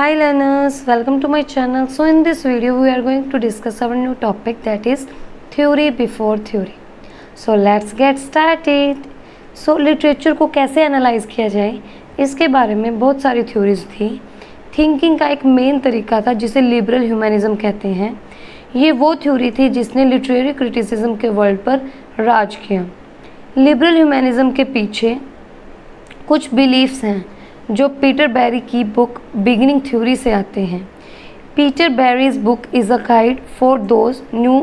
Hi learners, welcome to my channel. So in this video we are going to discuss our new topic, that is theory before theory. So let's get started. So literature को कैसे analyse किया जाए इसके बारे में बहुत सारी theories थी। थिंकिंग का एक मेन तरीका था जिसे लिबरल ह्यूमनिज्म कहते हैं। ये वो थ्योरी थी जिसने लिटरेरी क्रिटिसिज्म के वर्ल्ड पर राज किया। लिबरल ह्यूमनिज्म के पीछे कुछ बिलीफ्स हैं जो पीटर बैरी की बुक बिगिनिंग थ्योरी से आते हैं। Peter Barry's book is a guide for those new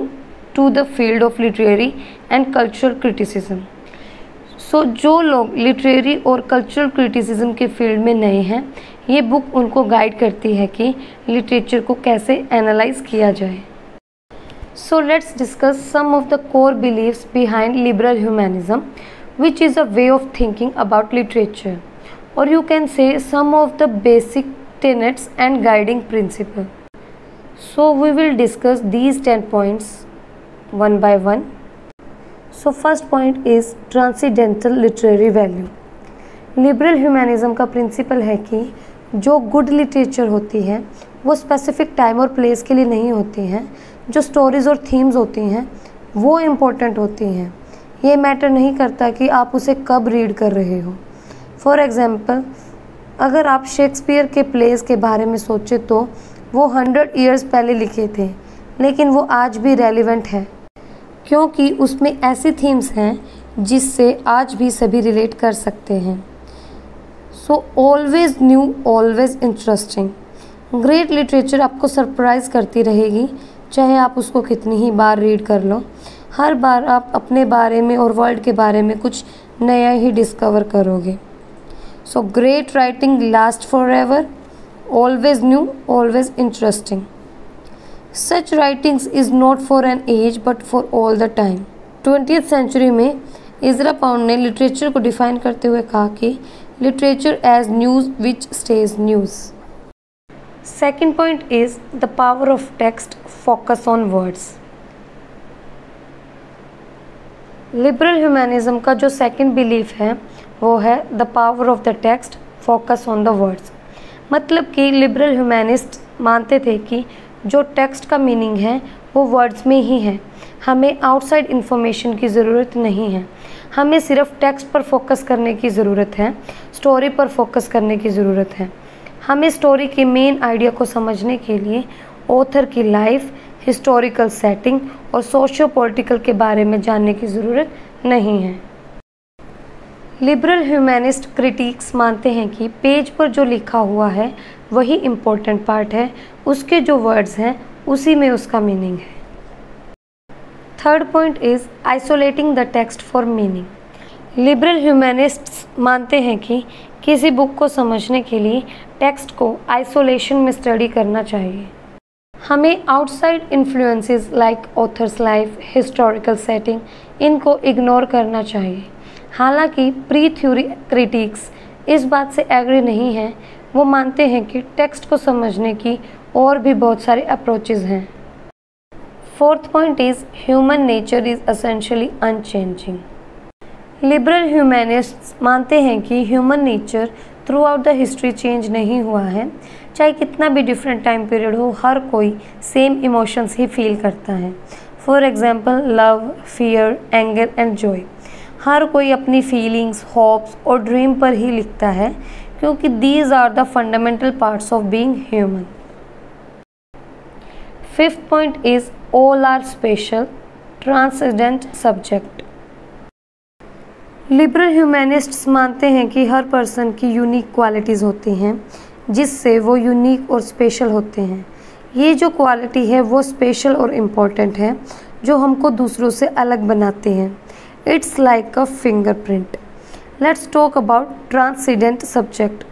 to the field of literary and cultural criticism. So जो लोग लिटरेरी और कल्चरल क्रिटिसिज्म के फील्ड में नए हैं, ये बुक उनको गाइड करती है कि लिटरेचर को कैसे एनालाइज किया जाए। So let's discuss some of the core beliefs behind liberal humanism, which is a way of thinking about literature, or you can say some of the basic tenets and guiding principle. So we will discuss these 10 points one by one. So first point is transcendental literary value. Liberal humanism का principal है कि जो good literature होती है वो specific time और place के लिए नहीं होती हैं। जो स्टोरीज़ और थीम्स होती हैं वो इम्पोर्टेंट होती हैं। ये मैटर नहीं करता कि आप उसे कब रीड कर रहे हो। फॉर एग्ज़ाम्पल, अगर आप शेक्सपियर के प्लेस के बारे में सोचें तो वो 100 ईयर्स पहले लिखे थे, लेकिन वो आज भी रेलिवेंट है क्योंकि उसमें ऐसी थीम्स हैं जिससे आज भी सभी रिलेट कर सकते हैं। So always new, always interesting. Great literature आपको सरप्राइज़ करती रहेगी, चाहे आप उसको कितनी ही बार रीड कर लो। हर बार आप अपने बारे में और वर्ल्ड के बारे में कुछ नया ही डिस्कवर करोगे। So great writing last forever, always new, always interesting. Such writings is not for an age but for all the time. 20th century में इज़रा पाउंड ने लिटरेचर को डिफाइन करते हुए कहा कि literature is news which stays news. Second point is the power of text, focus on words. Liberal humanism का जो second belief है वो है the power of the text, focus on the words. मतलब कि लिबरल ह्यूमनिस्ट मानते थे कि जो टेक्स्ट का मीनिंग है वो वर्ड्स में ही है। हमें आउटसाइड इन्फॉर्मेशन की ज़रूरत नहीं है, हमें सिर्फ टेक्स्ट पर फोकस करने की ज़रूरत है, स्टोरी पर फोकस करने की ज़रूरत है। हमें स्टोरी के मेन आइडिया को समझने के लिए ऑथर की लाइफ, हिस्टोरिकल सेटिंग और सोशियो पॉलिटिकल के बारे में जानने की ज़रूरत नहीं है। लिबरल ह्यूमनिस्ट क्रिटिक्स मानते हैं कि पेज पर जो लिखा हुआ है वही इम्पोर्टेंट पार्ट है, उसके जो वर्ड्स हैं उसी में उसका मीनिंग है। Third point is isolating the text for meaning. Liberal humanists मानते हैं कि किसी बुक को समझने के लिए टेक्स्ट को आइसोलेशन में स्टडी करना चाहिए। हमें outside influences like authors life, historical setting, इनको इग्नोर करना चाहिए। हालांकि प्री थ्योरी क्रिटिक्स इस बात से एग्री नहीं हैं। वो मानते हैं कि टेक्स्ट को समझने की और भी बहुत सारे अप्रोचेस हैं। Fourth point is human nature is essentially unchanging. Liberal humanists मानते हैं कि human nature throughout the history change नहीं हुआ है। चाहे कितना भी डिफरेंट टाइम पीरियड हो, हर कोई सेम इमोशंस ही फील करता है। For example, love, fear, anger and joy. हर कोई अपनी फीलिंग्स, होप्स और ड्रीम पर ही लिखता है क्योंकि these are the fundamental parts of being human. Fifth point is all are special, transcendent subject. Liberal humanists मानते हैं कि हर पर्सन की यूनिक क्वालिटीज़ होती हैं जिससे वो यूनिक और स्पेशल होते हैं। ये जो क्वालिटी है वो स्पेशल और इम्पॉर्टेंट है जो हमको दूसरों से अलग बनाते हैं। It's like a fingerprint. Let's talk about transcendent subject.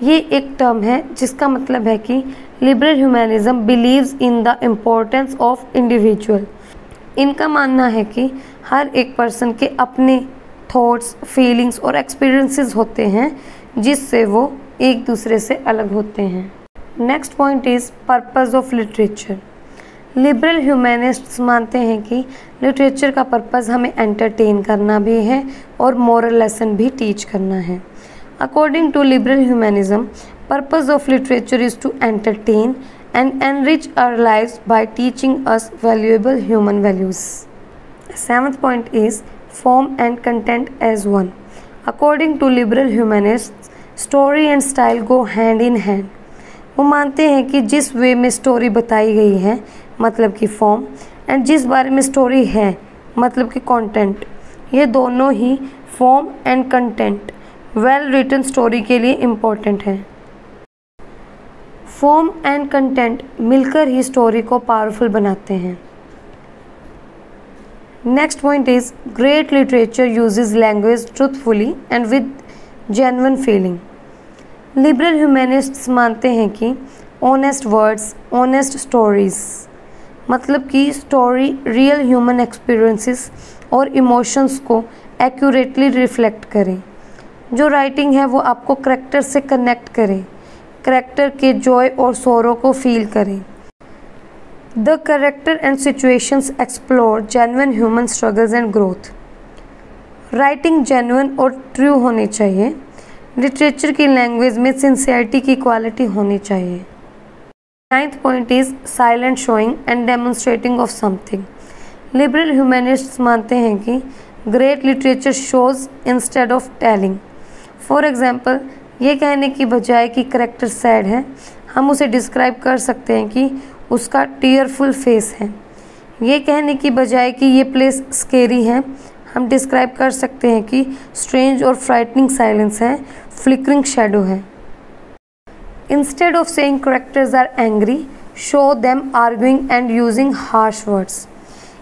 ये एक टर्म है जिसका मतलब है कि liberal humanism believes in the importance of individual. इनका मानना है कि हर एक पर्सन के अपने थॉट्स, फीलिंग्स और एक्सपीरियंसेस होते हैं जिससे वो एक दूसरे से अलग होते हैं। Next point is purpose of literature. Liberal humanists मानते हैं कि लिटरेचर का पर्पस हमें एंटरटेन करना भी है और मॉरल लेसन भी टीच करना है। According to liberal humanism, Purpose of literature is to entertain and enrich our lives by teaching us valuable human values. Seventh point is form and content as one. According to liberal humanists, story and style go hand in hand. वो मानते हैं कि जिस वे में story बताई गई है मतलब कि फॉर्म, एंड जिस बारे में स्टोरी है मतलब कि कंटेंट, ये दोनों ही form and content well written story के लिए इम्पोर्टेंट है। फॉर्म एंड कंटेंट मिलकर ही स्टोरी को पावरफुल बनाते हैं। Next point is great literature uses language truthfully and with genuine feeling. Liberal humanists मानते हैं कि ऑनेस्ट वर्ड्स, ऑनेस्ट स्टोरीज, मतलब कि स्टोरी रियल ह्यूमन एक्सपीरियंसेस और इमोशंस को एक्यूरेटली रिफ्लेक्ट करें। जो राइटिंग है वो आपको करैक्टर से कनेक्ट करें, करैक्टर के जॉय और सोरो को फील करें। The character and situations explore genuine human struggles and growth. Writing genuine और ट्रू होनी चाहिए। लिटरेचर की लैंग्वेज में सिंसियरिटी की क्वालिटी होनी चाहिए। Ninth point is silent showing and demonstrating of something. Liberal humanists मानते हैं कि great literature shows instead of telling. For example, ये कहने की बजाय कि करेक्टर सैड है, हम उसे डिस्क्राइब कर सकते हैं कि उसका टीयरफुल फेस है। ये कहने की बजाय कि ये प्लेस स्केरी है, हम डिस्क्राइब कर सकते हैं कि स्ट्रेंज और फ्राइटनिंग साइलेंस है, फ्लिकरिंग शैडो है। Instead of saying characters are angry, show them arguing and using harsh words.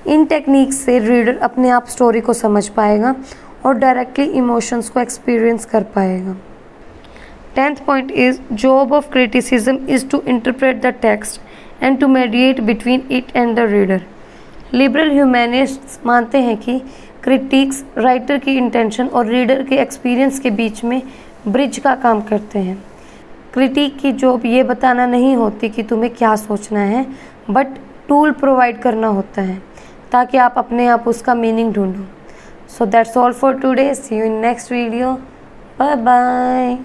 इन टेक्निक्स से रीडर अपने आप स्टोरी को समझ पाएगा और डायरेक्टली इमोशंस को एक्सपीरियंस कर पाएगा। 10th point is job of criticism is to interpret the text and to mediate between it and the reader. Liberal humanists मानते हैं कि क्रिटिक्स राइटर की इंटेंशन और रीडर के एक्सपीरियंस के बीच में ब्रिज का काम करते हैं। क्रिटिक की जॉब ये बताना नहीं होती कि तुम्हें क्या सोचना है, बट टूल प्रोवाइड करना होता है ताकि आप अपने आप उसका मीनिंग ढूंढो। So that's all for today. See you in next video. Bye bye.